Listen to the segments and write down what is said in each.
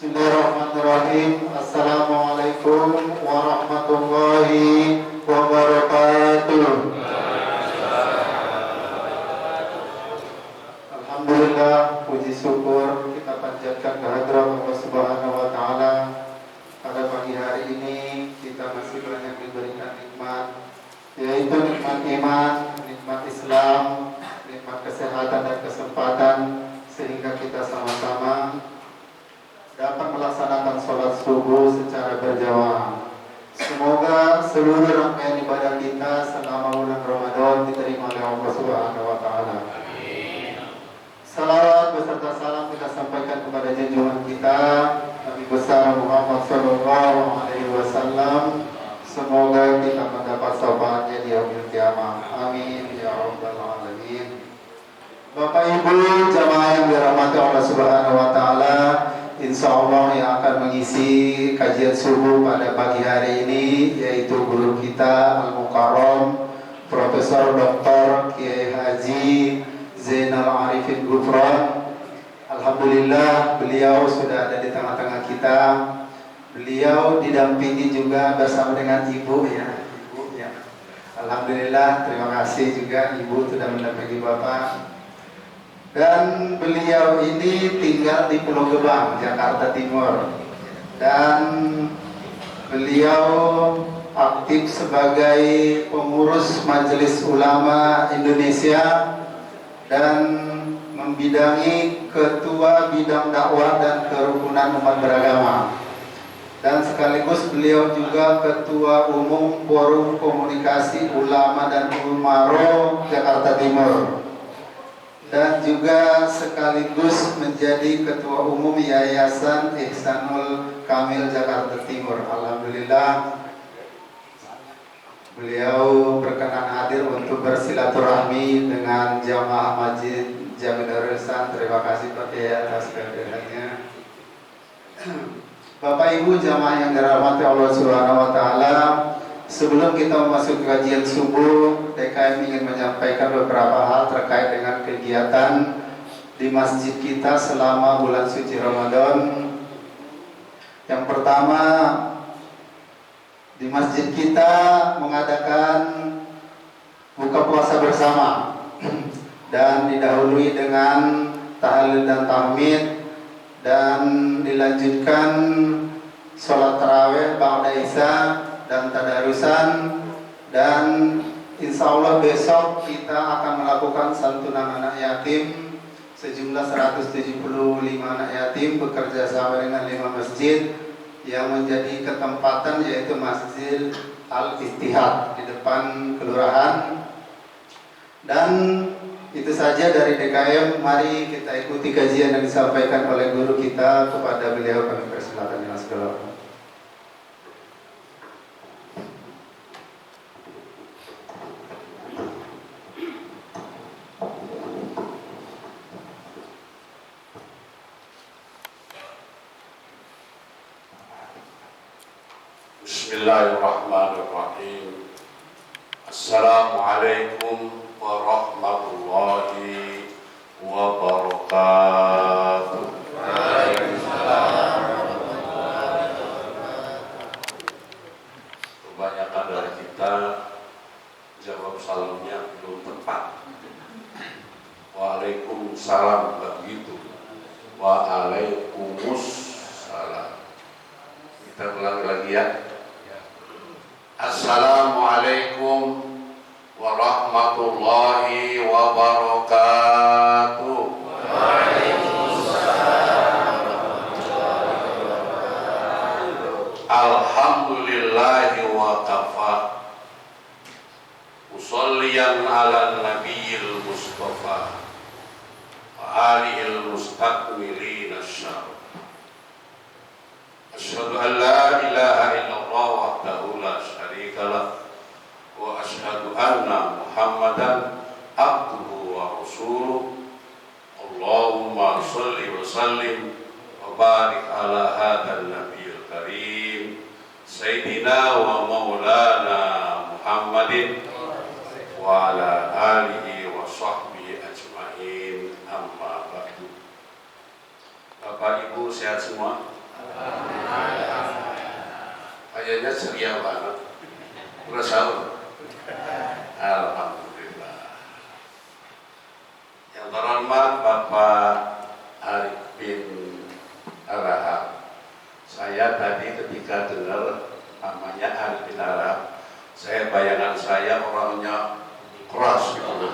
Bismillahirrahmanirrahim. Assalamualaikum warahmatullahi wabarakatuh. Alhamdulillah, puji syukur kita panjatkan kehadirat Allah Subhanahu wa taala. Pada pagi hari ini kita masih banyak diberikan nikmat, yaitu nikmat iman, nikmat Islam, nikmat kesehatan dan kesempatan, sehingga kita sama-sama dapat melaksanakan sholat subuh secara berjamaah. Semoga seluruh rangkaian ibadah kita selama bulan Ramadan diterima oleh Allah Subhanahu wa taala. Salawat beserta salam kita sampaikan kepada junjungan kita Nabi besar Muhammad sallallahu alaihi wasallam. Semoga kita mendapat syafaatnya di yaumil qiyamah. Amin ya rabbal alamin. Bapak Ibu jamaah yang dirahmati Allah Subhanahu wa taala, insyaallah yang akan mengisi kajian subuh pada pagi hari ini yaitu guru kita Al-Mukarram Profesor Dr. Kiai Haji Zainal Arifin Gufron. Alhamdulillah beliau sudah ada di tengah-tengah kita. Beliau didampingi juga bersama dengan ibu ya. Alhamdulillah, terima kasih juga ibu sudah mendampingi bapak. Dan beliau ini tinggal di Pulau Gebang, Jakarta Timur. Dan beliau aktif sebagai pengurus Majelis Ulama Indonesia dan membidangi ketua bidang dakwah dan kerukunan umat beragama. Dan sekaligus beliau juga ketua umum Forum Komunikasi Ulama dan Umaro Jakarta Timur. Dan juga sekaligus menjadi ketua umum Yayasan Ihsanul Kamil Jakarta Timur. Alhamdulillah beliau berkenan hadir untuk bersilaturahmi dengan jamaah Masjid Jami Darul Ihsan. Terima kasih Pak Kiai atas kehadirannya. Bapak Ibu jamaah yang dirahmati Allah Subhanahu wa taala, sebelum kita memasuki kajian subuh, DKM ingin menyampaikan beberapa hal terkait dengan kegiatan di masjid kita selama bulan suci Ramadan. Yang pertama, di masjid kita mengadakan buka puasa bersama dan didahului dengan tahlil dan tahmid dan dilanjutkan sholat tarawih ba'da isya dan tadarusan, dan insya Allah besok kita akan melakukan santunan anak yatim sejumlah 175 anak yatim bekerja sama dengan 5 masjid yang menjadi ketempatan, yaitu Masjid Al-Ittihad di depan kelurahan. Dan itu saja dari DKM. Mari kita ikuti kajian yang disampaikan oleh guru kita. Kepada beliau kami persilakan dengan segala hormat. Bismillahirrahmanirrahim. Assalamualaikum warahmatullahi wabarakatuh. Kebanyakan dari kita jawab salamnya belum tepat. Waalaikumsalam begitu. Waalaikumsalam. Kita ulangi lagi ya. Assalamualaikum warahmatullahi wabarakatuh. Alhamdulillahi wa kafa. Usolliyan ala nabiyil mustafa wa alihil mustakmilina syaraf. Asyhadu an la ilaha illallah wahdahu la syarika lah wa asyhadu anna Muhammadan abduhu wa rasuluh. Allahumma shalli wa sallim wa barik ala hadzal nabiyil karim sayyidina wa maulana Muhammadin wa ala alihi wa sahbihi ajmain. Amma ba'du. Bapak Ibu sehat semua? Kayaknya ceria banget. Udah sahur. Alhamdulillah. Yang terhormat Bapak Arif bin Arahab. Saya tadi ketika dengar namanya Arif bin Arahab, bayangan saya orangnya keras gitu.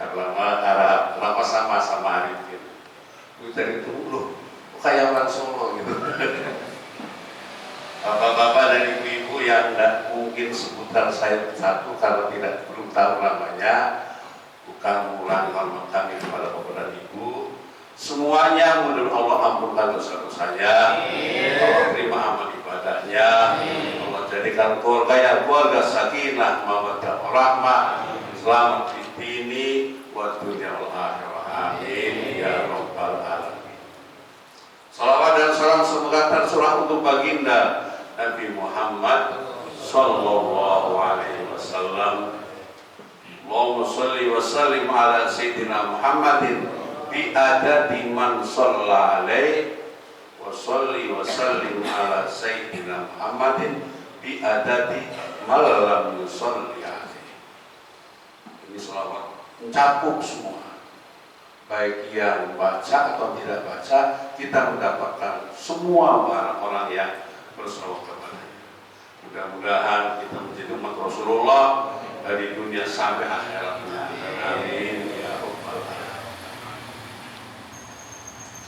Karena Arab, kenapa sama Arif gitu. Dari itu loh, kayak orang Solo gitu. Bapak-bapak dan ibu-ibu yang tidak mungkin sebutan saya satu karena belum tahu namanya, bukan mengulangi hormat kami kepada bapak dan ibu. Semuanya mudah Allah ampunkan dosa-dosanya, Allah terima amal ibadahnya, Allah jadikan keluarga yang keluarga sakinah, mawaddah warahmah, selamat di dini wa dunya wal akhirah. Amin ya rabbal alamin. Salawat dan salam semoga tercurah untuk baginda Nabi Muhammad sallallahu alaihi wasallam. Allahumma shalli wa sallim ala sayyidina Muhammadin bi adadi man shalla alaihi wa shalli wa sallim ala sayyidina Muhammadin bi adadi man lam yusalli alaihi. Ini selawat mencakup semua, baik yang baca atau tidak baca, kita mendapatkan semua orang-orang yang berselawat kepadanya. Mudah-mudahan kita menjadi umat Rasulullah dari dunia sampai akhirat. Amin ya rabbal alamin.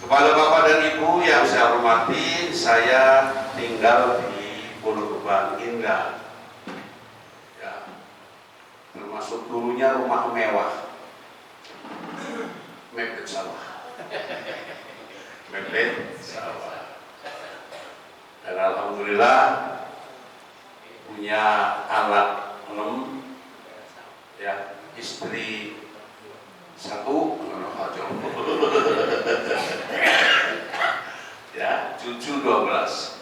Kepada Bapak dan Ibu yang saya hormati, saya tinggal di Pulau Gebang Indah, ya, termasuk dulunya rumah mewah, mepet sawah, mepet sawah. Dan alhamdulillah punya anak 6, ya, istri 1, ya, cucu 12,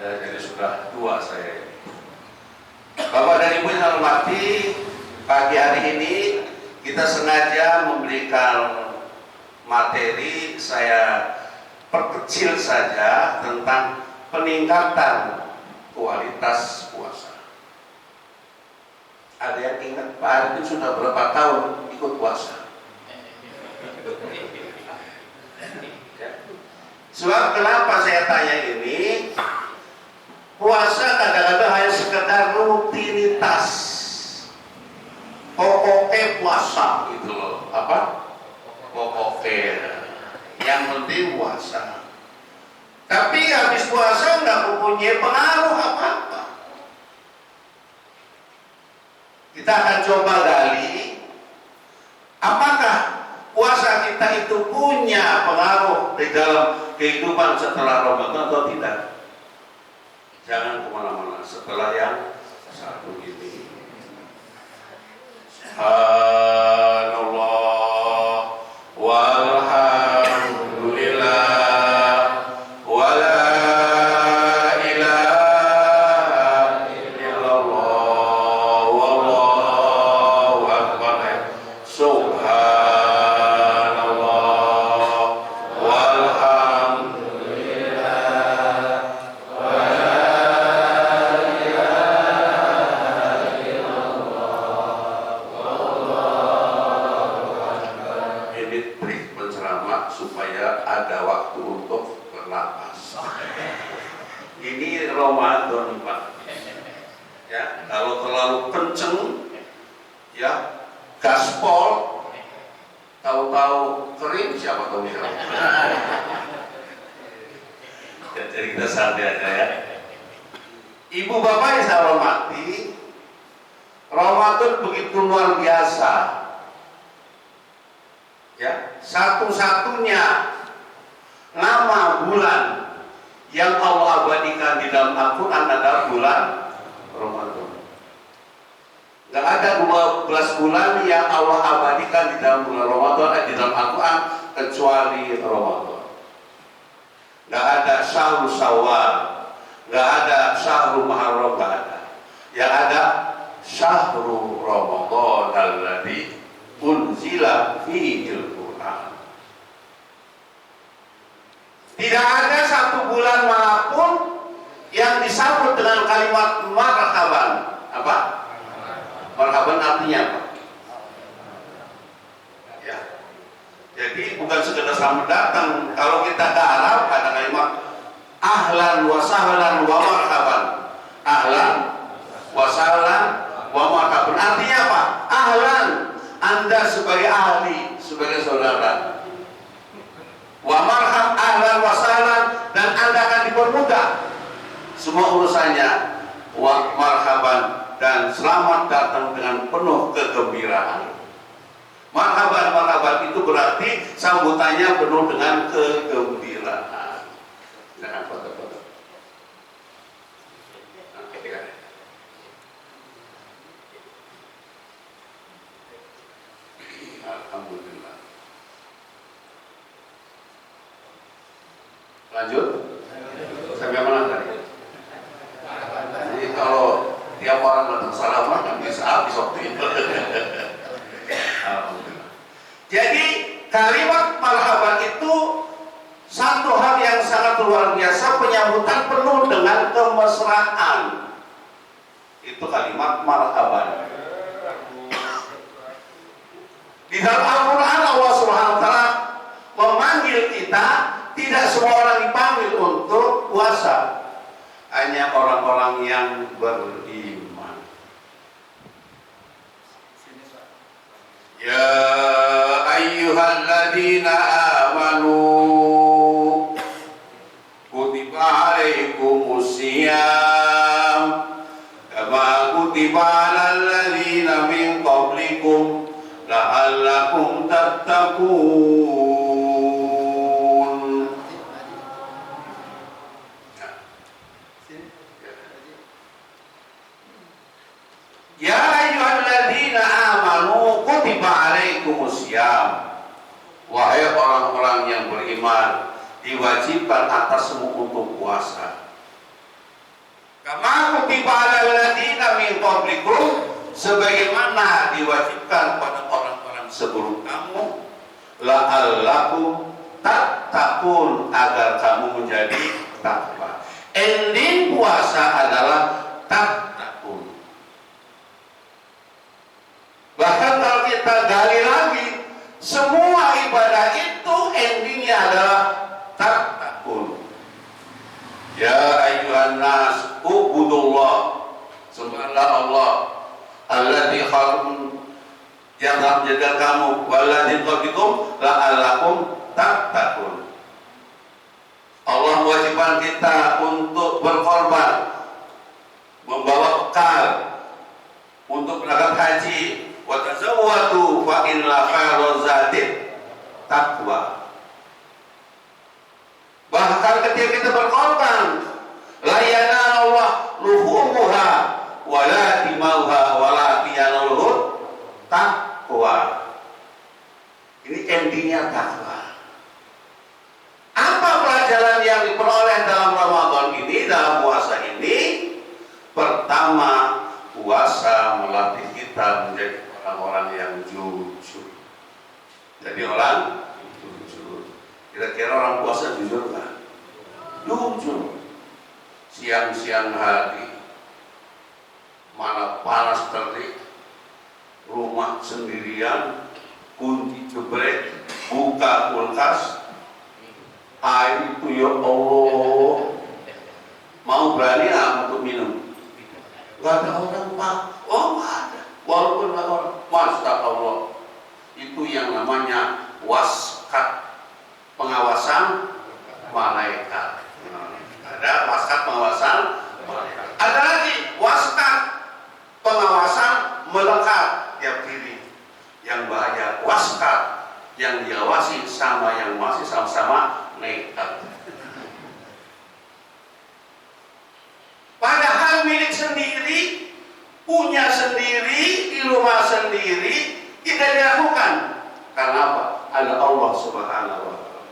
ya, jadi sudah 2 saya. Bapak dan Ibu yang hormati, pagi hari ini kita sengaja memberikan materi, saya perkecil saja tentang peningkatan kualitas puasa. Ada yang ingat Pak Arifin sudah berapa tahun ikut puasa? Sebab kenapa saya tanya ini? Puasa kadang-kadang hanya sekedar rutinitas. Pokoknya puasa gitu loh. Apa? Pokoknya. Yang penting puasa. Tapi habis puasa nggak mempunyai pengaruh apa-apa. Kita akan coba gali, apakah puasa kita itu punya pengaruh di dalam kehidupan setelah Ramadan atau tidak. Jangan kemana-mana setelah yang satu ini. Subhanallah walhamdulillah. Supaya ada waktu untuk bernapas. Ini Ramadan, Pak. Ya, kalau terlalu kenceng, ya, gaspol, tahu-tahu kering, siapa tahu ya. Jadi kita santai aja ya. Ibu bapak yang saya hormati, Ramadan begitu luar biasa. Ya, satu-satunya nama bulan yang Allah abadikan di dalam Al-Quran adalah bulan Ramadan. Gak ada 12 bulan yang Allah abadikan di dalam bulan Ramadan, di dalam Al-Quran, kecuali Ramadan. Gak ada Syahrul Syawal, gak ada Syahrul Muharram, gak ada. Yang ada Syahrul Ramadan alladzi unzila fihil Quran. Tidak ada satu bulan manapun yang disambut dengan kalimat marhaban. Apa? Marhaban artinya apa? Ya. Jadi bukan sekedar selamat datang. Kalau kita ke Arab ada kalimat ahlan wa sahlan wa marhaban. Ahlan wa sahlan wa marhaban. Artinya apa? Ahlan, Anda sebagai ahli, sebagai saudara. Wa marhab, ahlan wa sahlan, dan Anda akan dipermudah semua urusannya. Wa marhaban, dan selamat datang dengan penuh kegembiraan. Marhaban, marhaban itu berarti sambutannya penuh dengan kegembiraan. Jangan foto-foto. Alhamdulillah. Lanjut. Sampai mana tadi? Jadi kalau tiap orang datang salaman kan bisa habis waktu itu. Alhamdulillah. Jadi kalimat marhaban itu satu hal yang sangat luar biasa, penyambutan penuh dengan kemesraan. Itu kalimat marhaban. Di dalam Al-Quran Allah Subhanahu wa Ta'ala memanggil kita, tidak semua orang dipanggil untuk puasa, hanya orang-orang yang beriman. Ya ayyuhalladzina amanu kutiba alaikumusiyam kama kutiba alal ladzina min qablikum la'allakum tattaqun. Ya ayyuhalladzina amanu kutiba alaikumusiyam. Wahai orang-orang yang beriman, diwajibkan atasmu untuk puasa. Kama kutiba alal ladzina min qablikum, sebagaimana diwajibkan pada orang-orang sebelum kamu, la'allakum tattaqun, agar kamu menjadi takwa. Ending puasa adalah tattaqun. Bahkan kalau kita gali lagi, semua ibadah itu endingnya adalah tattaqun. Ya ayyuhan nas ubudullah, sembahlah Allah alladzi khalaqakum, yang telah menjaga kamu, walladzi qablikum la'allakum tattaqun. Allah mewajibkan kita untuk berkorban, membawa bekal untuk berangkat haji. Wa tazawwadu fa inna khairaz zadi taqwa. Bahkan ketika kita berkorban, la yanalullah luhumuha wala dimauha wala yanalul taqwa. Ini endingnya takwa. Apa pelajaran yang diperoleh dalam Ramadan ini, dalam puasa ini? Pertama, puasa melatih kita menjadi orang-orang yang jujur. Jadi orang jujur. Kira-kira orang puasa jujur nggak? Jujur. Siang-siang hari, mana panas terik, rumah sendirian, kunci jebrek, buka kulkas, air itu ya Allah, mau berani nggak untuk minum? Gak ada orang pak, oh gak ada, walaupun gak orang, Masya Allah, itu yang namanya waskat, pengawasan malaikat. Ada waskat pengawasan malaikat. Ada lagi waskat pengawasan melekat tiap diri. Yang bahaya waskat yang diawasi sama yang masih sama-sama nekat. Padahal milik sendiri, punya sendiri, di rumah sendiri, tidak dilakukan. Karena apa? Ada Allah Subhanahu wa Ta'ala.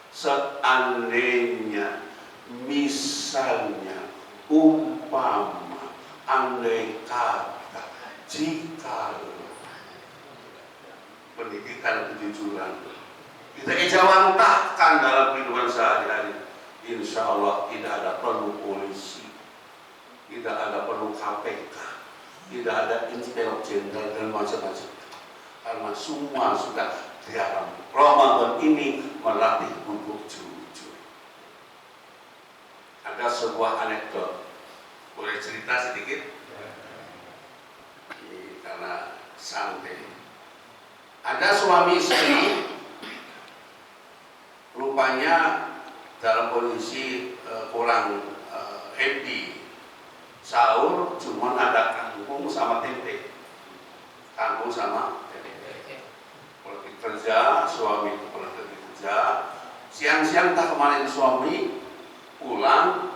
Seandainya, misalnya, umpama, andai kata, jika pendidikan kejujuran kita ejawantahkan dalam kehidupan sehari-hari. Insya Allah tidak ada perlu polisi, tidak ada perlu KPK, tidak ada inspektor jenderal dan macam-macam. Karena semua sudah dalam Ramadan ini melatih untuk jujur. Ada sebuah anekdot, boleh cerita sedikit? Karena santai. Ada suami istri, rupanya dalam kondisi kurang happy. Sahur cuma ada kangkung sama tempe, kangkung sama tempe. Kalau kerja, suami kalau kerja, siang-siang tak kemarin suami pulang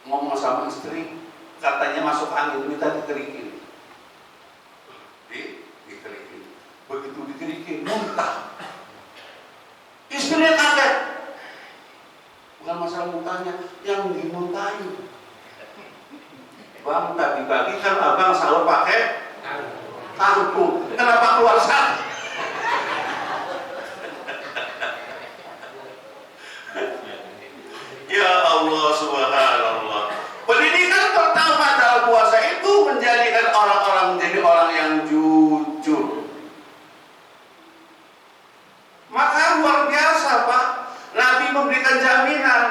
ngomong sama istri, katanya masuk angin, minta dikerikin. Dikerikin. Begitu dikerikin, muntah. Istrinya kaget. Bukan masalah muntahnya, yang dimuntahin. Bang, pagi-pagi kan abang sahur pakai kangkung. Kenapa keluar sana? Ya Allah, subhanallah. Pendidikan pertama dalam puasa itu menjadikan orang-orang menjadi orang yang jujur. Maka luar biasa, Pak. Nabi memberikan jaminan.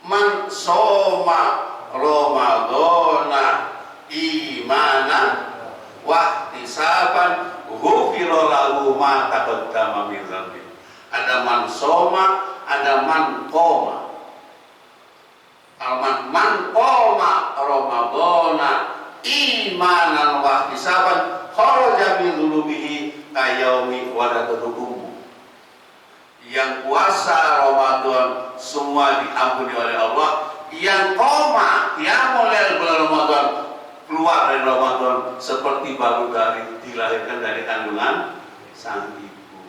Man soma Ramadana imanan wa ihtisaban ghufira lahu ma taqaddama min dzambi. Ada man soma, ada man qoma. Man qoma Ramadana imanan wa ihtisaban kharaja min dzunubihi kayaumi waladatuhum. Yang puasa Ramadan semua diampuni oleh Allah. Yang koma, yang mulai bulan Ramadan keluar dari Ramadan seperti baru dilahirkan dari kandungan sang ibu.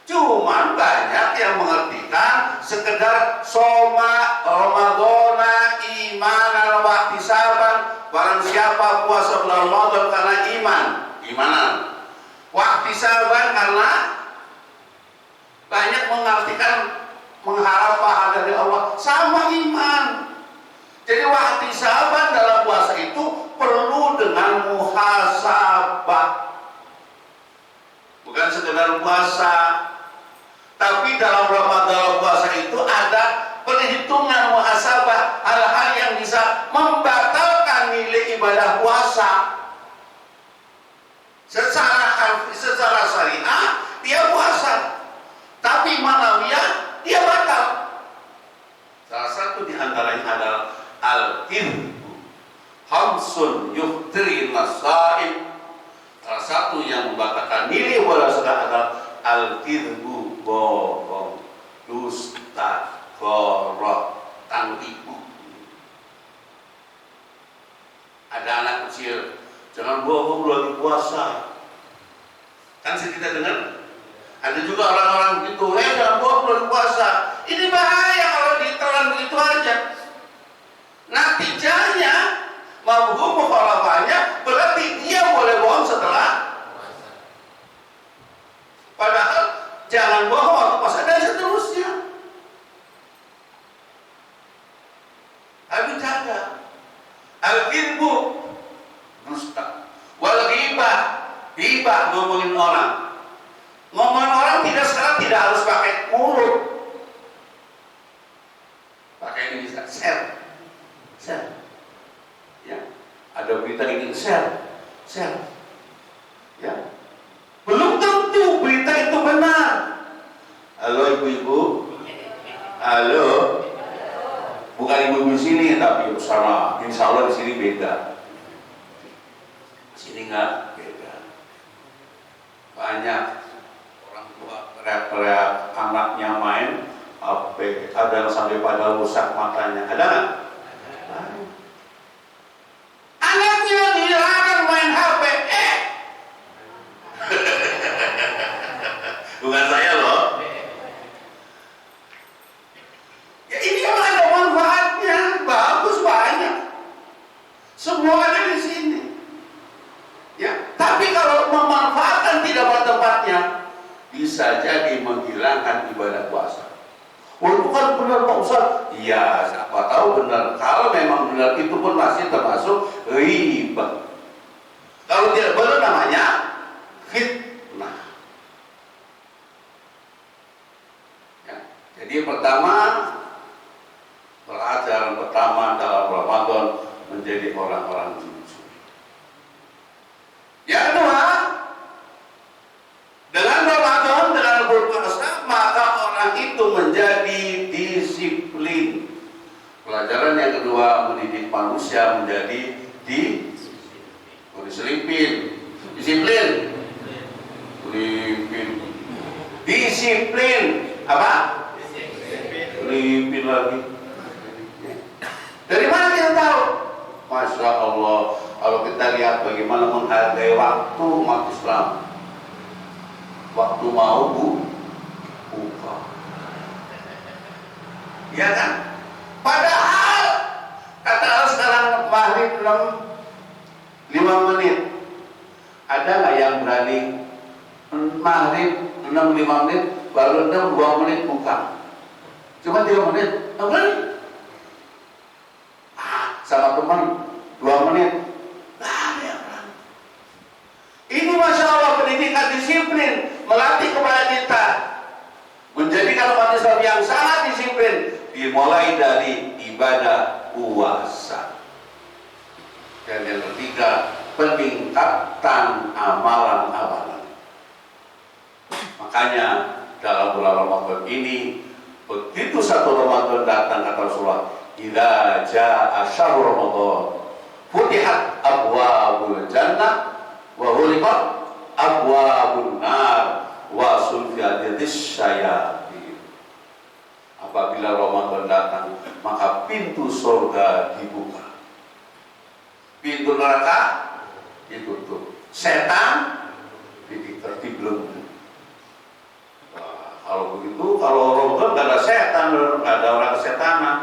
Cuman banyak yang mengertikan sekedar soma Ramadana imanan wa ihtisaban. Barang siapa puasa bulan Ramadan karena imanan. Wa ihtisaban karena banyak mengartikan mengharap pahala dari Allah sama iman. Jadi waktu sahabat dalam puasa itu perlu dengan muhasabah, bukan sekedar puasa, tapi dalam Ramadan puasa itu ada perhitungan muhasabah, hal-hal yang bisa membatalkan nilai ibadah puasa. Secara syariah dia puasa, tapi manawiyah dia batal. Salah satu di antaranya adalah al-kidbu hamsun yuftri nasaim. Salah satu yang membatalkan nilai puasa adalah al-kidbu, bohong, dusta, goroh, tipu. Ada anak kecil, jangan bohong lagi puasa. Kan kita dengar. Ada juga orang-orang begitu, jangan bohong lagi puasa. Ini bahaya kalau ditelan begitu aja. Natijanya, mafhum mukhalafahnya berarti dia boleh bohong setelah. Padahal jangan bohong waktu puasa dan seterusnya. Habis jaga. Al-kidbu, dusta. Wal ghibah, ghibah ngomongin orang. Ngomongin orang sekarang tidak harus pakai mulut. Pakai ini bisa share. Ya, ada berita ini share. Ya, belum tentu berita itu benar. Halo ibu-ibu, halo, bukan ibu-ibu sini tapi sama, insya Allah di sini beda. Sini nggak beda. Banyak orang tua teriak-teriak anaknya main HP, ada yang sampai pada rusak matanya, ada nggak? Anaknya dilarang main HP, bukan saya loh. Ya ini memang ada manfaatnya, bagus banyak. Semua ada di sini. Ya, tapi kalau memanfaatkan tidak pada tempatnya, bisa jadi ya siapa tahu benar. Kalau memang benar itu pun masih termasuk riba. Kalau tidak benar namanya fitnah. Ya. Jadi pertama, pelajaran pertama dalam Ramadan menjadi orang-orang jujur. Yang kedua, dengan Ramadan, dengan berpuasa, maka orang itu menjadi disiplin. Pelajaran yang kedua, mendidik manusia menjadi disiplin. Disiplin. Apa? Disiplin lagi. Dari mana kita tahu? Masya Allah, kalau kita lihat bagaimana menghargai waktu umat Islam. Waktu mau buka. Ya kan? Padahal kata sekarang maghrib 5 menit. Ada nggak yang berani maghrib 5 menit baru 2 menit buka? Cuma 3 menit, nggak berani. Sama teman 2 menit, nggak ada yang berani. Ini Masya Allah pendidikan disiplin melatih kepada kita menjadikan umat Islam yang sangat disiplin. Dimulai dari ibadah puasa. Dan yang ketiga, peningkatan amalan-amalan. Makanya dalam bulan Ramadan ini, begitu satu Ramadan datang kata Rasulullah, idza jaa syahrul Ramadan futihat abwabul jannah wa ghuliqat abwabun nar wa sulfiyatis syayatin. Apabila Ramadan datang, maka pintu surga dibuka, pintu neraka ditutup, setan dibelenggu. Kalau begitu, kalau Ramadan nggak ada setan, nggak ada orang kesetanan.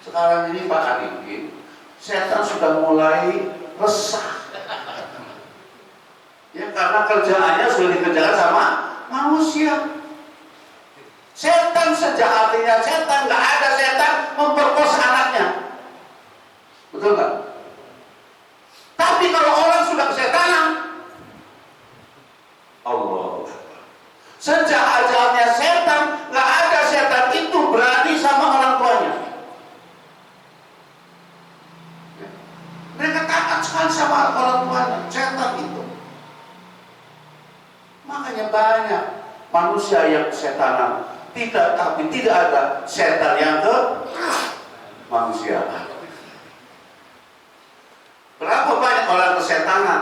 Sekarang ini Pak Arifin, setan sudah mulai resah. Ya karena kerjaannya sudah dikerjakan sama manusia. Setan sejatinya setan, nggak ada setan memperkosa anaknya. Betul nggak? Tapi kalau orang sudah kesetanan, Allah, sejahat-jahatnya setan, nggak ada setan itu berani sama orang tuanya. Mereka takut sekali sama orang tuanya, setan itu. Makanya banyak manusia yang kesetanan, tapi tidak ada setan yang ke manusia. Berapa banyak orang kesetanan?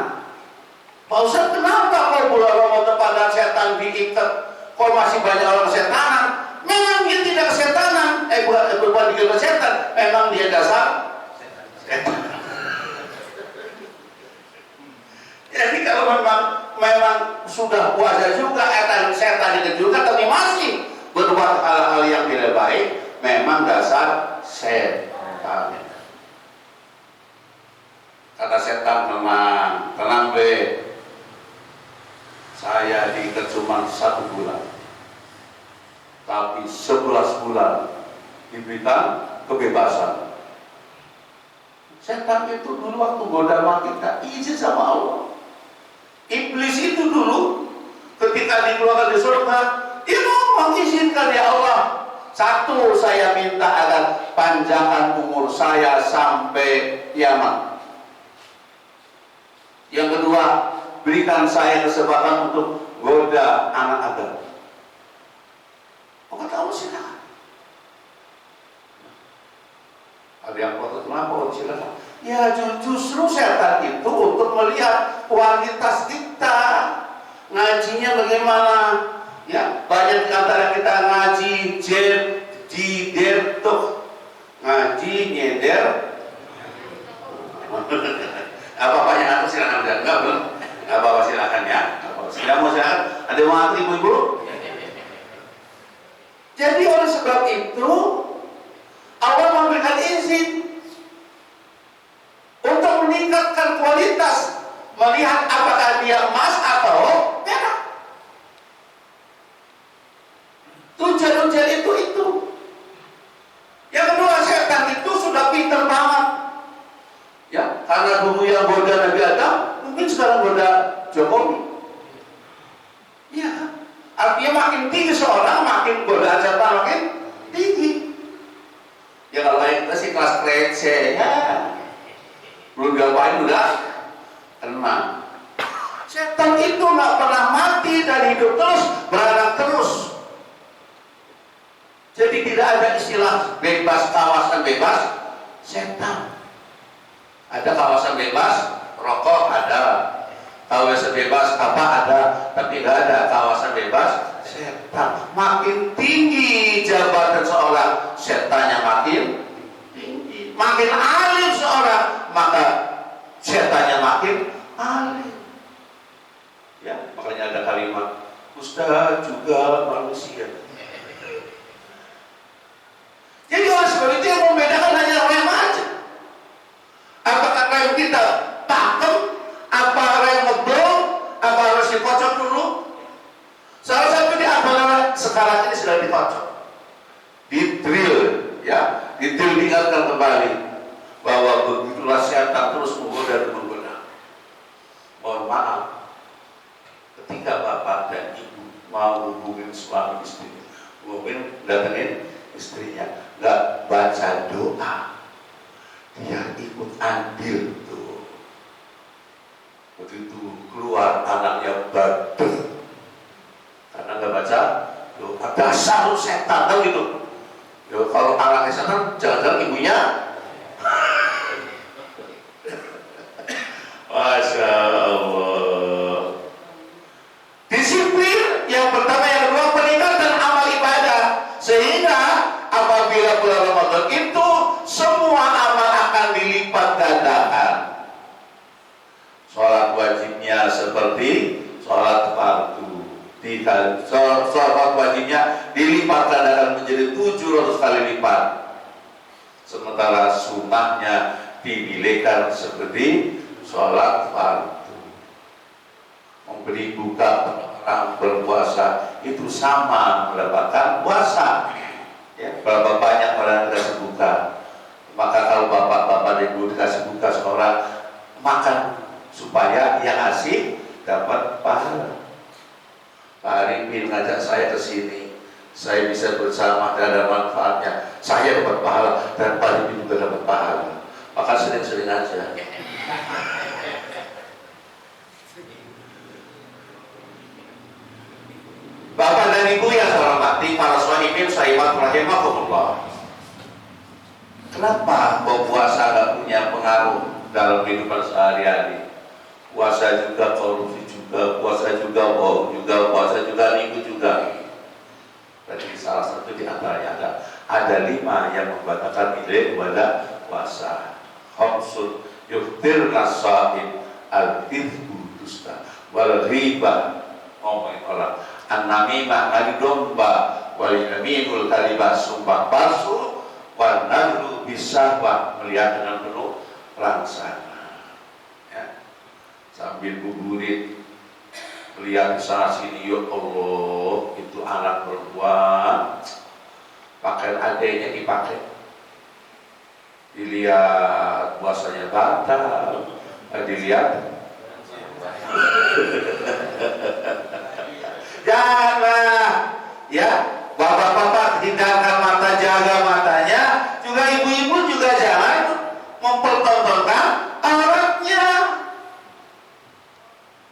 Pak Ustaz, kenapa kalau bulan Ramadan pada setan diikat, kok masih banyak orang kesetanan? Memang dia tidak kesetanan, bukan dia setan, memang dia dasar setan. Jadi kalau memang sudah puasa juga, setan itu juga, tapi masih berbuat hal-hal yang tidak baik, memang dasar setan. Kata setan, tenang be, saya diikat cuma 1 bulan, tapi 11 bulan diberikan kebebasan. Setan itu dulu waktu goda kita izin sama Allah. Iblis itu dulu ketika dikeluarkan di surga, dia mau mengizinkan, ya Allah, 1, saya minta agar panjangkan umur saya sampai kiamat. Yang kedua, berikan saya kesempatan untuk goda anak Adam. Kata Allah, silakan. Ada yang protes, kenapa? Silakan. Ya justru setan itu untuk melihat kualitas kita, ngajinya bagaimana. Ya banyak di antara kita ngaji jider tuh, ngaji nyender. Apa banyak aku silakan, enggak belum? Apa silakan ya? Silakan, mau silakan. Ada yang mau ibu-ibu? Jadi oleh sebab itu Allah memberikan izin untuk meningkatkan kualitas, melihat apakah dia emas atau perak. Tujuan itu. setan dulu yang goda Nabi Adam, mungkin sekarang goda Jokowi. Iya kan? Artinya makin tinggi seorang, makin godaan setan makin tinggi. Ya kalau kita sih kelas receh, ya belum diapain udah kena. Setan itu nggak pernah mati dan hidup terus, beranak terus. Jadi tidak ada istilah bebas, kawasan bebas setan. Ada kawasan bebas rokok, ada kawasan bebas apa ada, tapi tidak ada kawasan bebas setan. Makin tinggi jabatan seorang, setannya makin tinggi. Makin alim seorang, maka setannya makin alim. Ya, makanya ada kalimat Ustaz juga manusia. Jadi oleh sebab itu yang membedakan hanya rem aja. Apakah rem kita pakem, apa rem ngeblok, apa harus dikocok dulu? Salah satu di antara sekarang ini sudah dikocok, di drill, ya, di drill diingatkan kembali bahwa begitulah setan terus menggoda dan menggoda. Mohon maaf, ketika bapak dan ibu mau hubungin suami istri, hubungin datengin istrinya, nggak baca doa, dia ikut andil tuh. Begitu keluar anaknya badut karena nggak baca doa. Dasar lu setan, kan gitu. Ya, kalau anaknya setan, jangan-jangan ibunya. Masya Allah. Disiplin yang pertama, yang kedua peningkatan amal ibadah, sehingga apabila bulan Ramadan itu semua amal akan dilipat gandakan. Sholat wajibnya seperti sholat fardu, sholat wajibnya dilipat gandakan menjadi 700 kali lipat, sementara sunnahnya dinilaikan seperti sholat fardu. Memberi buka orang berpuasa itu sama mendapatkan puasa. Ya, berapa banyak orang dikasih buka, maka kalau bapak-bapak dan ibu dikasih buka seorang, makan supaya yang ngasih dapat pahala. Pak Arifin ngajak saya ke sini, saya bisa bersama dan ada manfaatnya, saya dapat pahala dan Pak Arifin juga dapat pahala, maka sering-sering aja. Bapak dan Ibu yang saya hormati, para shahidin sahibat rahimakumullah. Kenapa puasa nggak punya pengaruh dalam kehidupan sehari-hari? Puasa juga korupsi juga, puasa juga bohong juga, puasa juga nipu juga. Jadi salah satu di antaranya ada 5 yang membatalkan nilai ibadah puasa. Khamsun yuftirna shaim al-kidbu dusta wal riba, ngomongin orang, an-namimah ngadu domba, wal yaminul kalibah sumpah palsu, wal nadru bisahwah melihat dengan penuh laksana. Ya. Sambil buburit melihat di sana sini, ya Allah, itu anak perempuan, pakaian adeknya dipakai, dilihat puasanya batal, dilihat janganlah, ya, bapak-bapak hindarkan mata, jaga matanya. Juga ibu-ibu juga jangan mempertontonkan auratnya,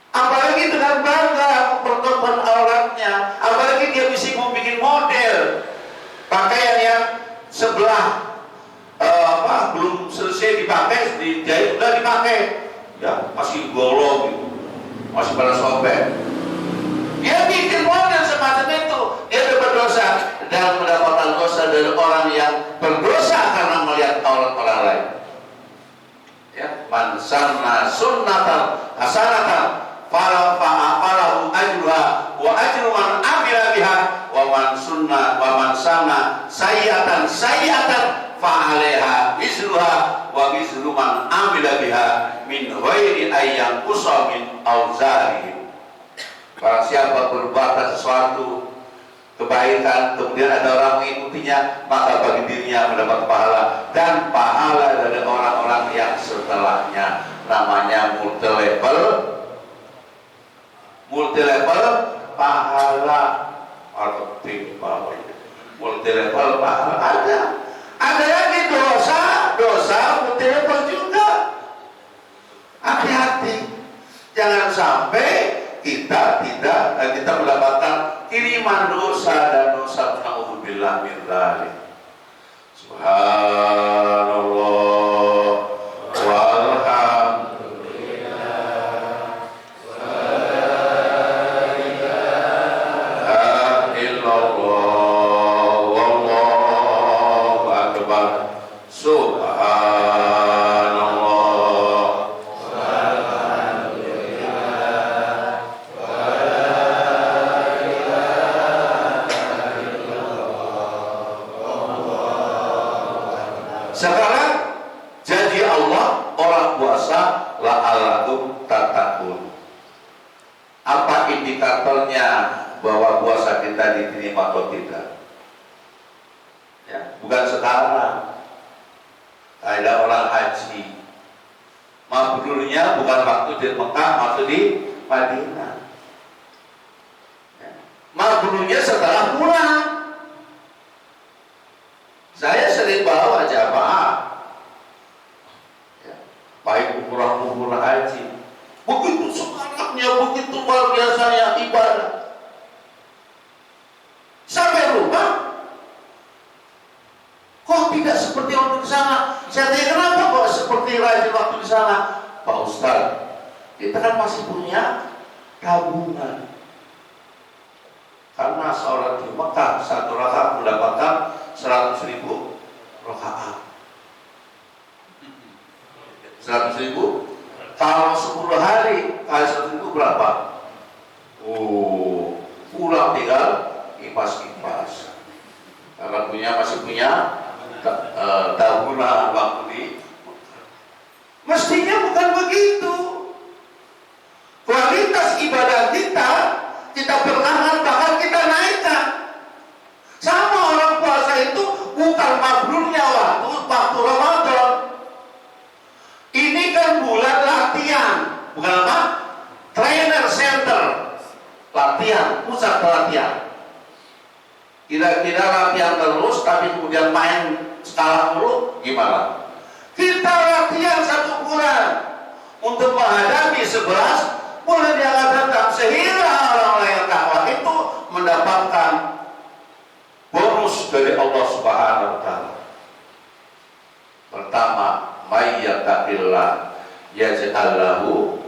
apalagi dengan bangga mempertontonkan auratnya, apalagi dia bisa membuat model pakaian yang sebelah belum selesai dipakai, dijahit udah dipakai, ya masih golong gitu, masih pada sobek. Dia bikin model semacam itu, dia dapat dosa dan mendapatkan dosa dari orang yang berdosa karena melihat aurat orang lain. Ya, man sanna sunnatan hasanatan falahu ajruha wa ajru man amila biha wa man sanna sayyi'atan fa 'alaiha wizruha wa wizru man amila biha min ghairi ayyan qusa min auzarihim. Barang siapa berbuat sesuatu kebaikan, kemudian ada orang mengikutinya, maka bagi dirinya mendapat pahala dan pahala dari orang-orang yang setelahnya. namanya multi level pahala. Marketing pahala, multi level pahala ada lagi dosa multi level juga. Hati-hati, jangan sampai kita mendapatkan kiriman dosa dan dosa. Nauzubillah min dzalik. Subhanallah walhamdulillah wala ilaha illallah wallahu akbar. Subhanallah walhamdulillah wala ilaha illallah. Sekarang janji Allah orang puasa la'allakum tattaqun. Apa indikatornya bahwa puasa kita diterima atau tidak? Ya, bukan sekarang. Ada orang haji, mabrurnya bukan waktu di Mekah, waktu di Madinah. Ya. Mabrurnya setelah pulang. Saya sering bawa jamaah, ya, baik umrah haji, begitu semangatnya, begitu luar biasanya ibadah. Sampai rumah, kok tidak seperti waktu di sana? Saya tanya kenapa kok seperti rajin waktu di sana? Pak Ustaz, kita kan masih punya tabungan. Karena sholat di Mekah satu rakaat mendapatkan 100.000 rakaat. 100.000. Kalau 10 hari kali 100.000 berapa? Oh, pulang tinggal kipas-kipas. Karena masih punya tabungan waktu di mestinya bukan begitu. Kualitas ibadah kita perlahan bahkan kita naikkan. Sama orang puasa itu bukan mabrurnya waktu Ramadan. Ini kan bulan latihan, bukan apa? Trainer center, latihan, pusat pelatihan. Kira-kira latihan terus tapi kemudian main skala dulu gimana? Kita latihan 1 bulan untuk menghadapi 11 bulan yang akan datang sehingga orang-orang yang takwa itu mendapatkan bonus dari Allah Subhanahu wa taala. Pertama, may yattaqillah yaj'al lahu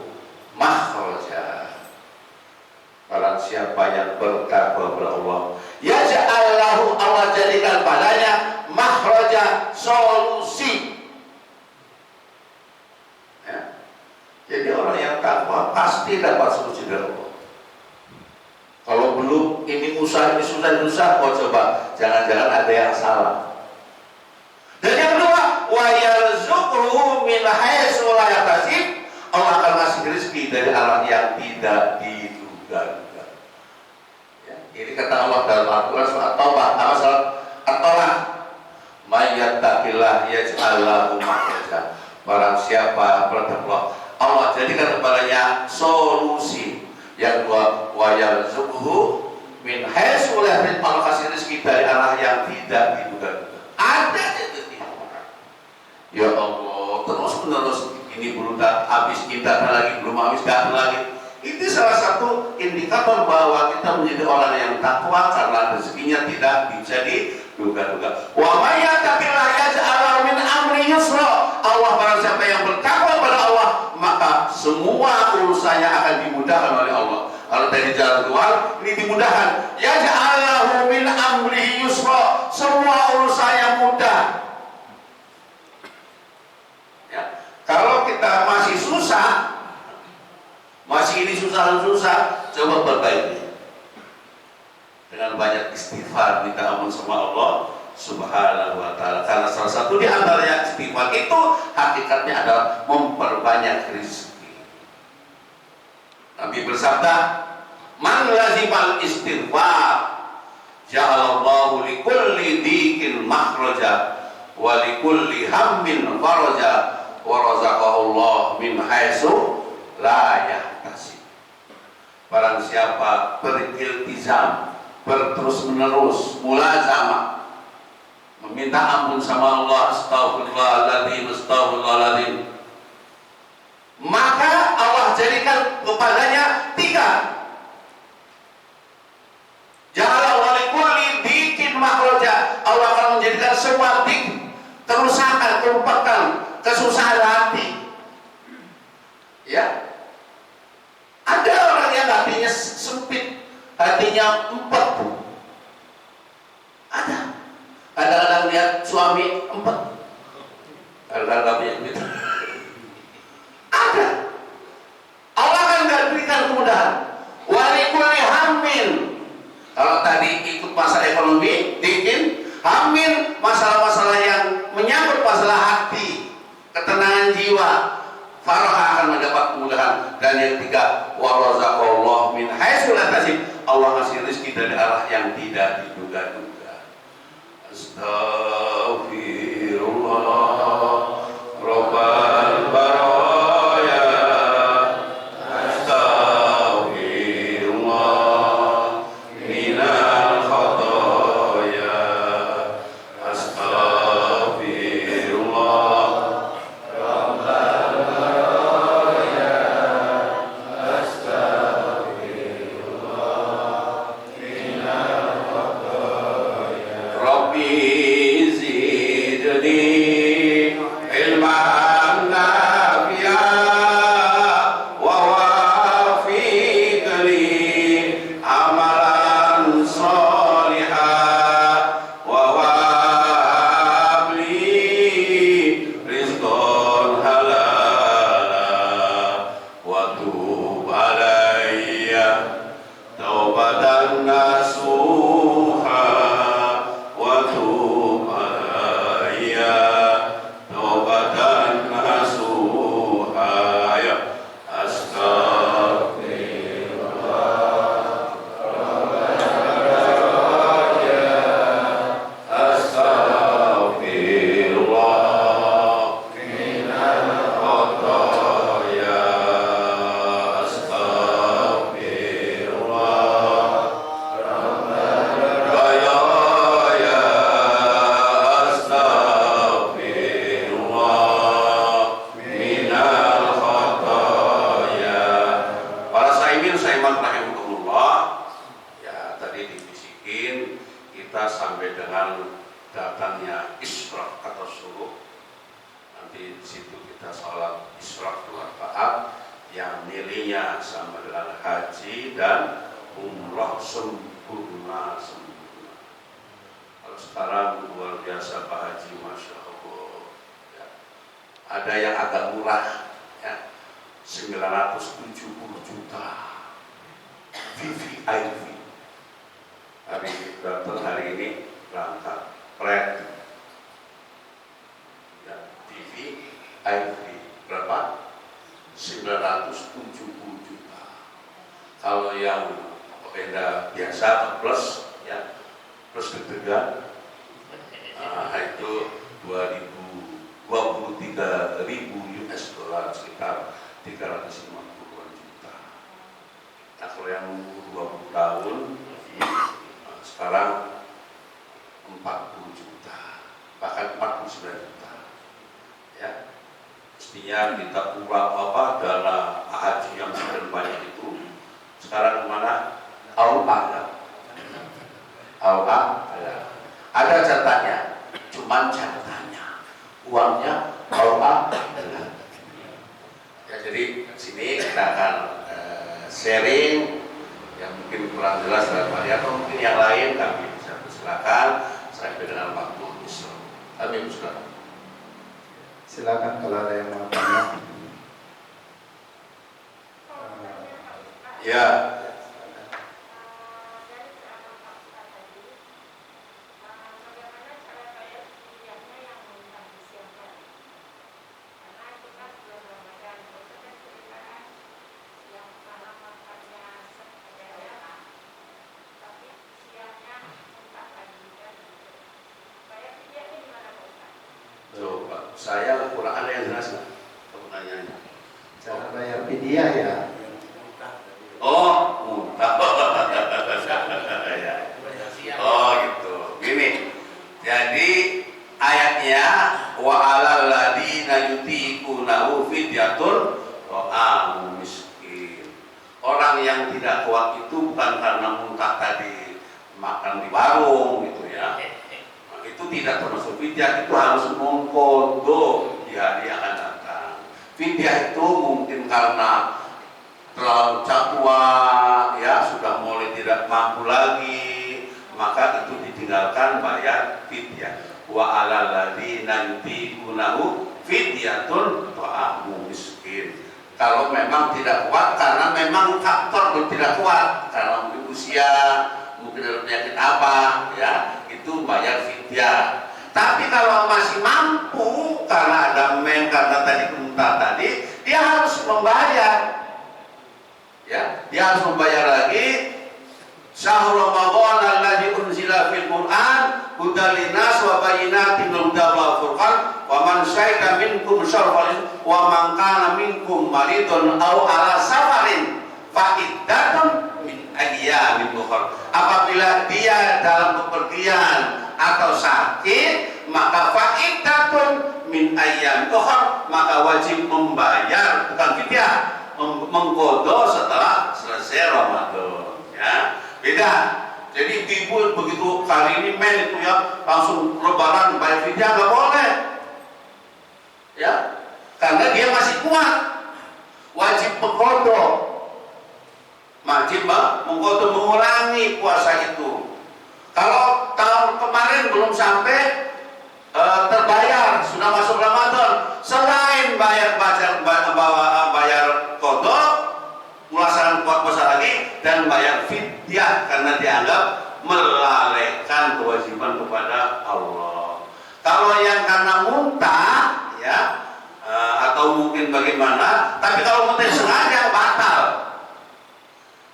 makhraja. Barang siapa yang bertakwa kepada Allah, yaj'al lahu, Allah jadikan padanya makhraja, solusi. Ya. Jadi orang yang takwa pasti dapat solusi dari Allah. Kalau belum ini susah, oh coba jangan-jangan ada yang salah. Dan yang kedua, wa yarzuquhu min haitsu la yahtasib, Allah akan ngasih rezeki dari arah yang tidak diduga-duga. Ya, ini kata Allah dalam Al-Qur'an surat Taubah, surat At-Tolak, may yattaqillah yaj'al lahu makhraja. Barang siapa bertakwa, Allah jadikan kepadanya solusi. Yang kedua, wa yarzuquhu min haitsu la yahtasib, Allah kasih rezeki dari arah yang tidak diduga-duga. Ada itu. Ya Allah, terus ini belum habis, kita lagi belum habis, lagi. Itu salah satu indikator bahwa kita menjadi orang yang takwa karena rezekinya tidak bisa diduga-duga. Wa may yattaqillah yaj'al lahu min amri yusra. Allah, barang siapa yang bertakwa pada Allah, maka semua urusannya akan dimudahkan oleh Allah. Kalau dari jalan keluar ini dimudahkan. Yaj'al lahu min amri yusra. Semua urusannya mudah. Kalau kita masih susah, masih ini susah, coba perbaiki dengan banyak istighfar, minta ampun sama Allah Subhanahu wa taala. Karena salah satu di antaranya istighfar itu hakikatnya adalah memperbanyak rezeki. Nabi bersabda, "Man lazimal istighfar, ja'alallahu likulli dhikin makhraja wa likulli hammin faraja." wa razaqahullah min haitsu la yahtasib. Barang siapa beriltizam, berterus menerus, mulazamah, meminta ampun sama Allah, astagfirullahaladzim, maka Allah jadikan kepadanya 3. Ja'ala walikulli dikin makhraja. Allah akan menjadikan semua dik, kerusakan, kerupakan, kesusahan hati. Ya, ada orang yang hatinya sempit, hatinya empet. Ada. Kadang-kadang lihat suami empet, kadang-kadang punya gitu. Ada. Allah akan berikan kemudahan. Walikulli hammin. Kalau tadi ikut masalah ekonomi, dikin, hammin masalah-masalah yang menyangkut masalah hati, ketenangan jiwa, Farah akan mendapat kemudahan. Dan yang 3, warazaqallahu min haitsu la yahtasib. Allah kasih rezeki dari arah yang tidak diduga-duga. Astaghfirullah Rabbal baraya. Astaghfirullah minal khotaya. Astaghfirullah Rabbi zidni ilman nafi'an wa wafiqni amalan sholihan wa wabli rizqan halalan wa tub alayya taubatan nasuha wa tub alayya taubatan nasuha. Ya astagfirullah astagfirullah minal khotaya. Astagfirullah Raya astagfirullah minal khotaya. Para saiman rahimahullah, ya tadi dibisikin kita sampai dengan datangnya Isra atau Syuruk. Nanti di situ kita sholat Isra 2 rakaat yang nilainya sama dengan haji dan umrah sempurna. Kalau sekarang luar biasa Pak Haji, Masya Allah ya. Ada yang agak murah ya, 970 juta VVIP. Hari datang hari ini berangkat pret ya, VVIP berapa? 970 juta. Kalau yang beda biasa plus ya, plus deg-degan itu 23.000 US dollar, sekitar 350 juta. Nah kalau yang 20 tahun sekarang 40 juta, bahkan 49 juta ya. Mestinya kita kurang dana haji yang sudah banyak itu sekarang kemana? Ada catatannya, cuman catatannya uangnya ya. Jadi sini kita akan sharing yang mungkin kurang jelas dalam hal atau mungkin yang lain kami bisa persilakan sampai dengan waktu Isra. Kami persilakan. Silakan kalau ada yang mau tanya. Ya. saya kurang ada yang jelas nggak pertanyaannya? Cara bayar fidyah ya. Oh, muntah. Ya. Oh gitu. Gini. Jadi ayatnya wa alal ladina yutiqunahu fidyatun ta'amu miskin. Orang yang tidak kuat itu bukan karena muntah tadi makan di warung gitu ya. Nah, itu tidak termasuk fidyah, itu harus mengkodo di hari akan datang. Fidyah itu mungkin karena terlalu tua ya, sudah mulai tidak mampu lagi, maka itu ditinggalkan bayar fidyah. Wa alal ladzina yutiqunahu fidyatun ta'amu miskin. Kalau memang tidak kuat karena memang faktor tidak kuat, karena mungkin usia, mungkin ada penyakit apa ya, itu bayar fidyah. Tapi kalau masih mampu karena ada karena tadi muntah tadi, dia harus membayar. Ya, dia harus membayar lagi. Syahrul Ramadan alladzi unzila fil Qur'an hudal linnas wa bayyinatin minal huda wal furqan wa man syahida minkum syahran wa man kana minkum maridun aw ala safarin fa iddatun min ayyamin ukhra. Apabila dia dalam bepergian atau sakit, maka fa iddatun min ayyamin ukhra, maka wajib membayar, bukan fidyah, mengqada setelah selesai Ramadan ya. Beda. Jadi ibu begitu kali ini men itu ya langsung lebaran bayar fidyah nggak boleh ya, karena dia masih kuat, wajib mengqada, wajib mengqada, mengulangi puasa itu. Kalau tahun kemarin belum sampai terbayar, sudah masuk Ramadan, selain bayar qada, melaksanakan puasa lagi dan bayar fidyah karena dianggap melalaikan kewajiban kepada Allah. Kalau yang karena muntah ya atau mungkin bagaimana, tapi kalau muntah disengaja batal.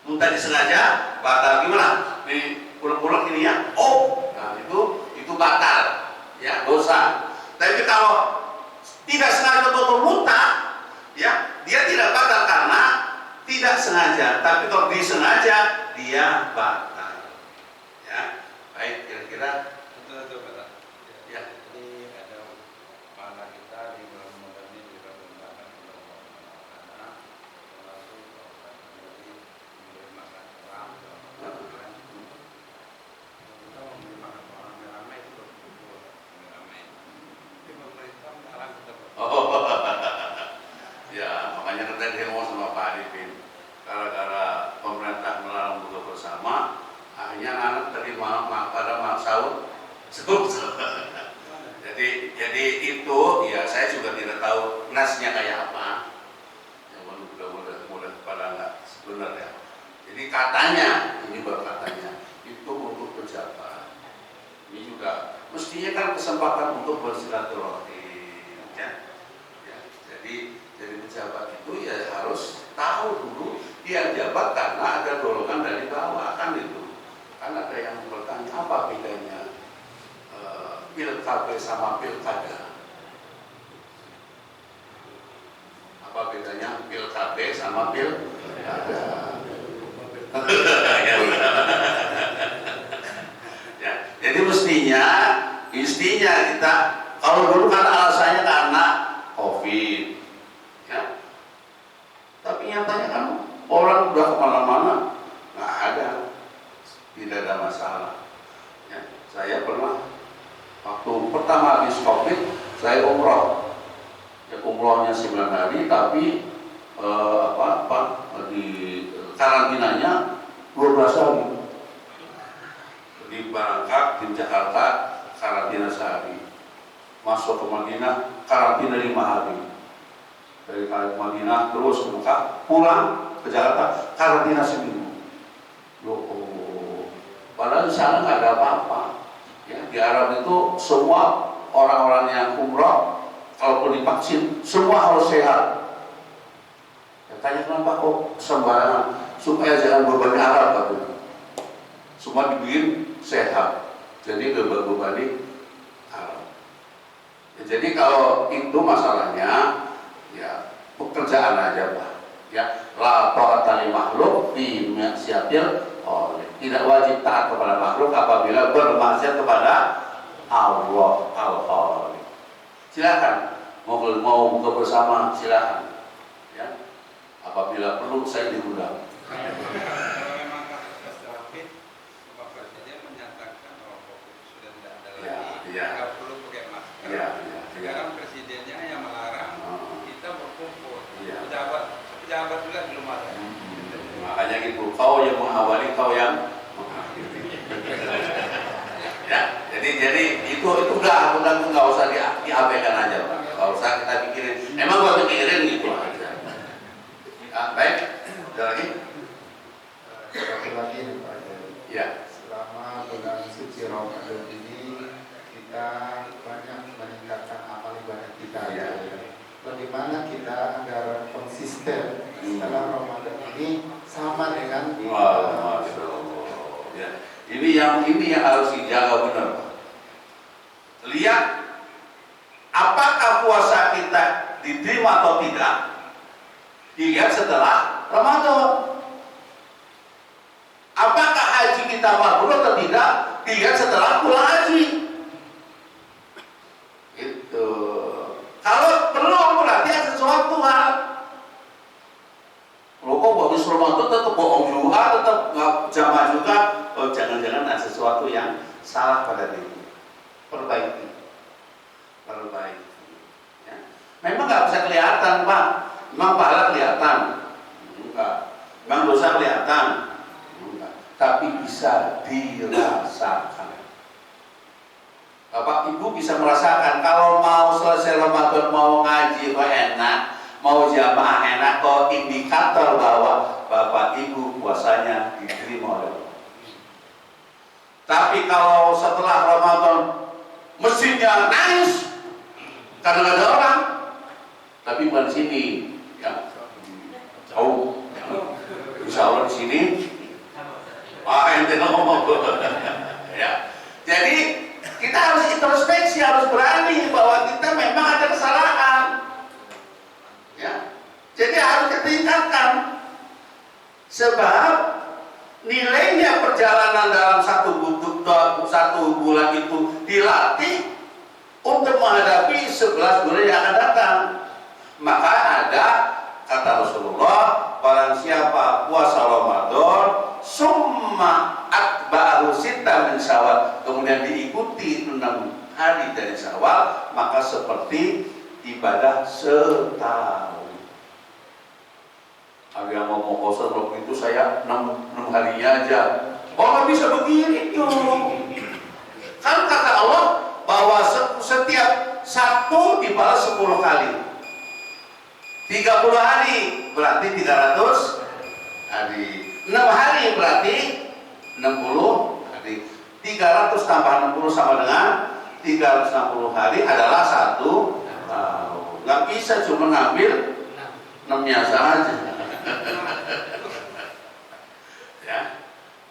Muntah disengaja batal gimana? Di pulang-pulang ini ya. Oh, nah itu batal ya, dosa. Tapi kalau tidak sengaja atau muntah ya, dia tidak batal karena tidak sengaja, tapi kalau disengaja dia batal. Ya, baik, kira-kira ya. Jadi ada pahala kita di bulan Ramadan ini juga menggunakan makanan, termasuk memberi makan orang, kita memberi makan orang ramai itu berkumpul ramai. Tapi pemerintah melarang kita berkumpul. Ya, makanya kita demo sama Pak Arifin. Gara-gara pemerintah melarang buka bersama, akhirnya anak tadi pada sahur. Jadi itu ya, saya juga tidak tahu nasnya kayak apa. Yang mudah pada nggak sebenarnya. Jadi katanya, ini baru katanya, itu untuk pejabat. Ini juga mestinya kan kesempatan untuk bersilaturahmi, ya. Jadi pejabat itu ya harus tahu dulu dia jabat karena ada dorongan dari bawah, kan itu. Kan ada yang bertanya apa bedanya pilkada sama pilkada? Apa bedanya pilkada sama pilkada? Ya, jadi mestinya kita, kalau dulu kan alasannya karena COVID. Ya. Tapi nyatanya kan orang udah kemana-mana nggak ada, tidak ada masalah. Ya. Saya pernah waktu pertama habis COVID, saya umroh. Ya, umrohnya 9 hari, tapi di karantinanya 12 hari. Jadi berangkat di Jakarta karantina sehari, masuk ke Madinah karantina 5 hari. Dari Madinah terus ke Mekah, pulang ke Jakarta karantina seminggu. Padahal di sana nggak ada apa-apa. Ya, di Arab itu semua orang-orang yang umroh, kalaupun divaksin, semua harus sehat. Ya, tanya kenapa kok sembarangan? Supaya jangan bebani Arab katanya. Semua dibikin sehat, jadi gak bebani Arab. Ya, jadi kalau itu masalahnya, ya pekerjaan aja Pak. Ya, la ta'ata li makhluk fi maksiatil khaliq. Tidak wajib taat kepada makhluk apabila bermaksiat kepada Allah Al-Khaliq. Silakan mau buka bersama, silakan. Ya. Apabila perlu saya diundang. Kalau memang kasus terakhir, Bapak Presiden menyatakan bahwa COVID sudah tidak ada Ya, lagi, ya. nggak perlu pakai masker. Ya, ya, Sekarang presidennya yang melarang kita berkumpul. Pejabat juga belum ada. Makanya gitu, kau yang mengawali, kau yang mengakhiri. Ya, jadi itu udah nggak usah diabaikan aja, Pak. Nggak usah kita pikirin. Emang gua pikirin gitu aja. Ya, baik. Ada lagi? Satu lagi nih Pak. Ya. Selama bulan suci Ramadan ini kita banyak meningkatkan amal ibadah kita. Ya. Bagaimana kita agar konsisten setelah Ramadan ini sama dengan Wah, Masya Allah. Ya. Ini yang harus dijaga benar, Pak. Lihat apakah puasa kita diterima atau tidak. Dilihat setelah Ramadan. Apakah haji kita mabrur atau tidak? Dilihat setelah pulang haji. Itu. Kalau belum berarti ada sesuatu hal. Kalau kok habis Ramadan tetap bohong juga, tetap nggak jamaah juga. Oh, jangan-jangan ada sesuatu yang salah pada diri. Perbaiki. Ya. Memang nggak bisa kelihatan, Pak. Memang pahala kelihatan. Enggak. Memang dosa kelihatan. Enggak. Tapi bisa dirasakan. Bapak Ibu bisa merasakan kalau mau selesai Ramadan, mau ngaji kok enak, mau jamaah enak, kok indikator bahwa Bapak Ibu puasanya diterima oleh Allah. Tapi kalau setelah Ramadan mesinnya nangis karena nggak ada orang, tapi bukan di sini, ya jauh. Insya Allah di sini, ente ngomong, ya. Jadi kita harus introspeksi, harus berani bahwa kita memang ada kesalahan, ya. Jadi harus ditingkatkan, sebab nilainya perjalanan dalam satu bulan itu dilatih untuk menghadapi 11 bulan yang akan datang. Maka ada kata Rasulullah, barang siapa puasa Ramadan summa atba'ahu sitta min Syawal, kemudian diikuti 6 hari dari Syawal, maka seperti ibadah setahun. Ada yang ngomong kosan waktu itu saya 6 harinya aja. Oh, nggak bisa begini tuh. Kan kata Allah bahwa setiap satu dibalas 10 kali. 30 hari berarti 300 hari. 6 hari berarti 60 hari. 300 tambah 60 sama dengan 360 hari adalah 1 tahun. Nggak bisa cuma ngambil 6-nya saja. Ya,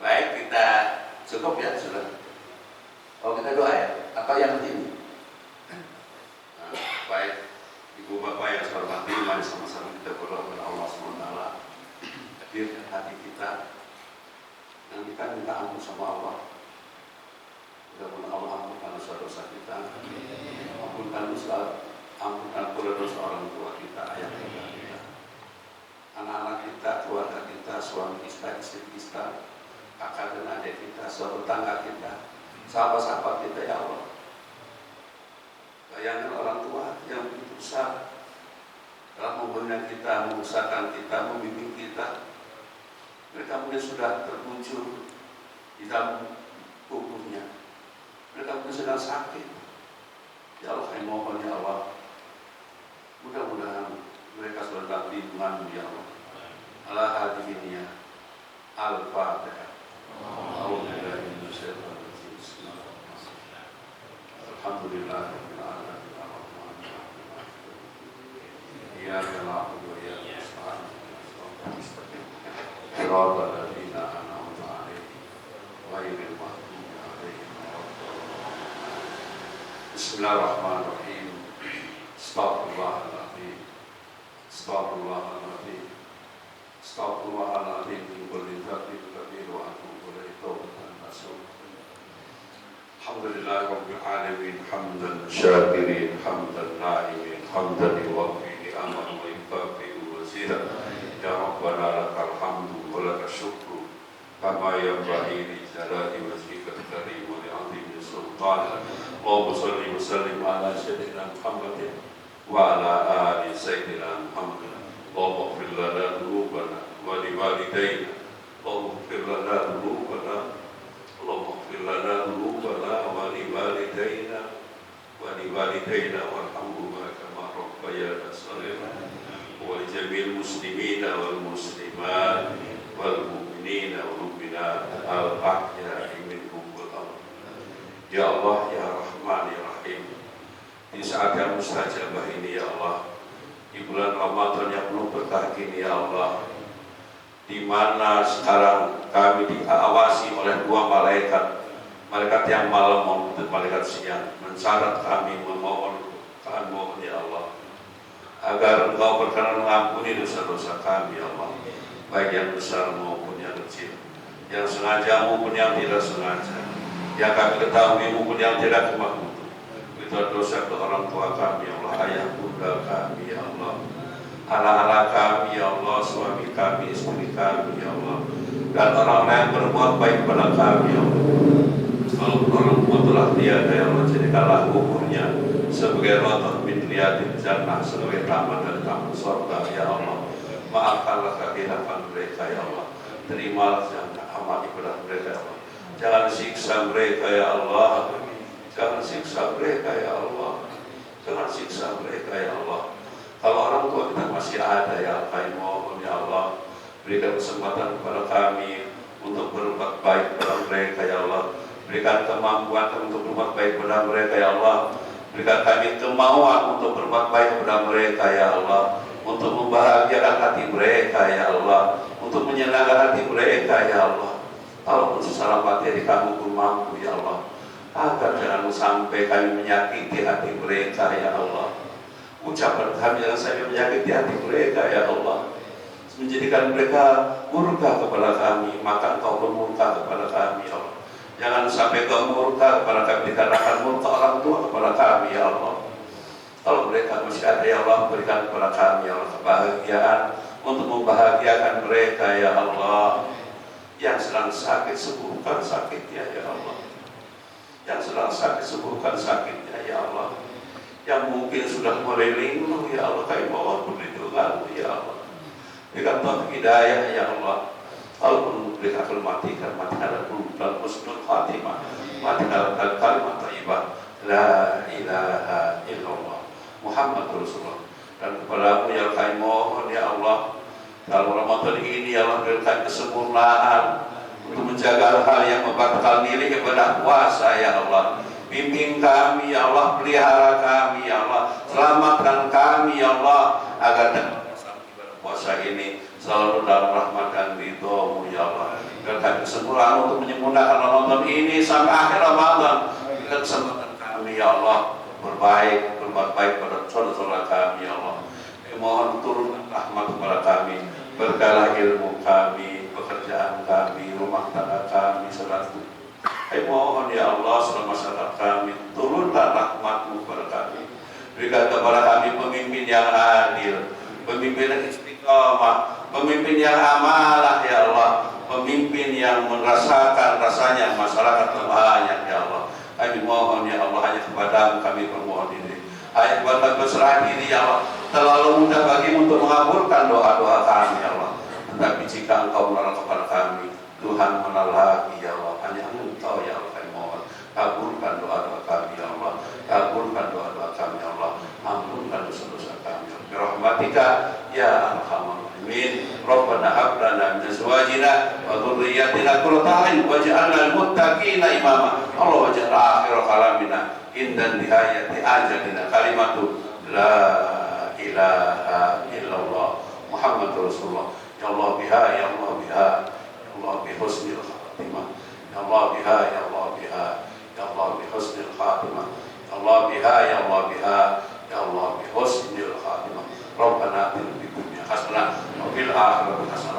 baik, kita cukup ya sudah. Kalau kita doa ya, apa yang ini? Nah, baik, Ibu Bapak yang saya hormati, mari sama-sama kita berdoa kepada Allah SWT. Hadirkan hati kita, dan kita minta ampun sama Allah. Mudah-mudahan Allah ampunkan dosa-dosa kita, ampunkan pula dosa orang tua kita, ayah kita, anak-anak kita, keluarga kita, suami kita, istri kita, kakak dan adik kita, saudara tetangga kita, sahabat-sahabat kita, ya Allah. Bayangkan orang tua yang begitu besar dalam membina kita, membesarkan kita, membimbing kita. Mereka mungkin sudah terbuncur di dalam tubuhnya. Mereka mungkin sedang sakit. Ya Allah, kami mohon ya Allah, mudah-mudahan mereka sudah dapat lindungan ya Allah. Ala hadirinnya Al-Fatihah. Alhamdulillah. Iyyaka na'budu wa iyyaka nasta'in. Shiratal ladzina an'amta 'alaihim ghairil maghdubi 'alaihim waladdallin. Bismillahirrahmanirrahim. Astaghfirullahaladzim. Astaghfirullahaladzim. Astaghfirullahaladzim min kulli dhanbin kabir wa atubu ilaihi tawbatan nasuh. Alhamdulillahi rabbil alamin hamdan syakirin hamdan na'imin hamdan yuwaffi ni'amahu wa yukafi'u wazira. Ya Rabbana lakal hamdu wa lakal syukru kama yanbaghi li jalali wajhikal karim wa li'azimi sultanik. Allahumma shalli wa sallim ala sayyidina Muhammadin wa ala ali sayyidina Muhammadin. Allahumma ighfir lana dhunubana wa liwalidayna. Allahumma ighfir lana dhunubana. Allahumma ighfir lana dhunubana wa liwalidayna warhamhuma kama rabbayana shaghira. Wa li jami'il muslimina wal muslimat wal mu'minina wal mu'minat al ahya'i minhum wal amwat. Ya Allah, ya Rahman, ya Rahim, di saat yang mustajabah ini ya Allah, di bulan Ramadan yang penuh berkah ini ya Allah, di mana sekarang kami diawasi oleh dua malaikat, malaikat yang malam maupun malaikat siang, mensyarat kami memohon ya Allah, agar Engkau berkenan mengampuni dosa-dosa kami ya Allah, baik yang besar maupun yang kecil, yang sengaja maupun yang tidak sengaja, yang kami ketahui maupun yang tidak kemahuan. Itu dosa ke orang tua kami ya Allah, ayah bunda kami ya Allah, anak-anak kami ya Allah, suami kami, istri kami ya Allah, dan orang-orang yang berbuat baik kepada kami ya Allah. Kalau orang tua telah tiada ya Allah, jadikanlah kuburnya sebagai rodah min riyadil jannah, sebagai taman dari taman surga ya Allah. Maafkanlah kehilapan mereka ya Allah, terimalah yang amal ibadah mereka ya Allah. Jangan siksa mereka ya Allah, jangan siksa mereka ya Allah, jangan siksa mereka ya Allah. Kalau orang tua kita masih ada ya kami mohon ya Allah, berikan kesempatan kepada kami untuk berbuat baik kepada mereka ya Allah. Berikan kemampuan untuk berbuat baik kepada mereka ya Allah. Berikan kami kemauan untuk berbuat baik kepada mereka ya Allah, untuk membahagiakan hati mereka ya Allah, untuk menyenangkan hati mereka ya Allah. Kalaupun secara materi kami pun mampu ya Allah, agar jangan sampai kami menyakiti hati mereka ya Allah. Ucapan kami jangan sampai menyakiti hati mereka ya Allah, menjadikan mereka murka kepada kami, maka Engkau pun murka kepada kami ya Allah. Jangan sampai Engkau murka kepada kami dikarenakan murka orang tua kepada kami ya Allah. Kalau mereka masih ada ya Allah, berikan kepada kami ya Allah kebahagiaan untuk membahagiakan mereka ya Allah. Yang sedang sakit sembuhkan sakitnya ya Allah, yang sedang sakit sembuhkan sakitnya ya Allah, yang mungkin sudah mulai linglung ya Allah, kami mohon perlindungan ya Allah. Berikan taufik hidayah ya Allah. Kalaupun mereka akan matikan dalam husnul khatimah, mati dalam kalimat thayyibah la ilaha illallah Muhammadur Rasulullah. Dan kepadamu ya kami mohon ya Allah, dalam Ramadan ini ya Allah, berikan kesempurnaan untuk menjaga hal yang membatalkan diri kepada puasa ya Allah. Bimbing kami ya Allah, pelihara kami ya Allah, selamatkan kami ya Allah, agar dalam puasa ini selalu dalam rahmat dan ridho-Mu ya Allah. Berikan kesempurnaan untuk menyempurnakan Ramadan ini sampai akhir Ramadan. Berikan kesempatan kami ya Allah berbuat baik pada saudara-saudara kami ya Allah. Mohon turunkan rahmat kepada kami, berkalah ilmu kami, pekerjaan kami, rumah tangga kami, saudaraku. Mohon ya Allah, selama masyarakat kami, turunkan rahmat-Mu kepada kami. Berikan kepada kami pemimpin yang adil, pemimpin yang istiqamah, pemimpin yang amalah ya Allah, pemimpin yang merasakan rasanya masyarakat banyak ya Allah. Kami mohon ya Allah, hanya kepada-Mu kami bermohon ini. Hanya kepada berserah diri ya Allah. Terlalu mudah bagi-Mu untuk mengabulkan doa-doa kami ya Allah. Tetapi jika Engkau melarang kepada kami, Tuhan mana lagi ya Allah, hanya Engkau ya Allah. Kami mohon, kabulkan doa-doa kami ya Allah, kabulkan doa-doa kami ya Allah, ampunkan dosa-dosa kami ya Allah. Birahmatika ya arhamar rahimin. Rabbana hab lana min azwajina wa dhurriyyatina qurrata a'yun waj'alna lil muttaqina imama. Allah waj'al akhir kalamina inda nihayati ajalina kalimatu la ilaha illallah Muhammadur Rasulullah. Ya Allah biha, ya Allah biha, ya Allah bi husnil khatimah, ya Allah biha, ya Allah biha, ya Allah bi husnil khatimah, ya Allah biha, ya Allah biha, ya Allah bi husnil akhirat hasanah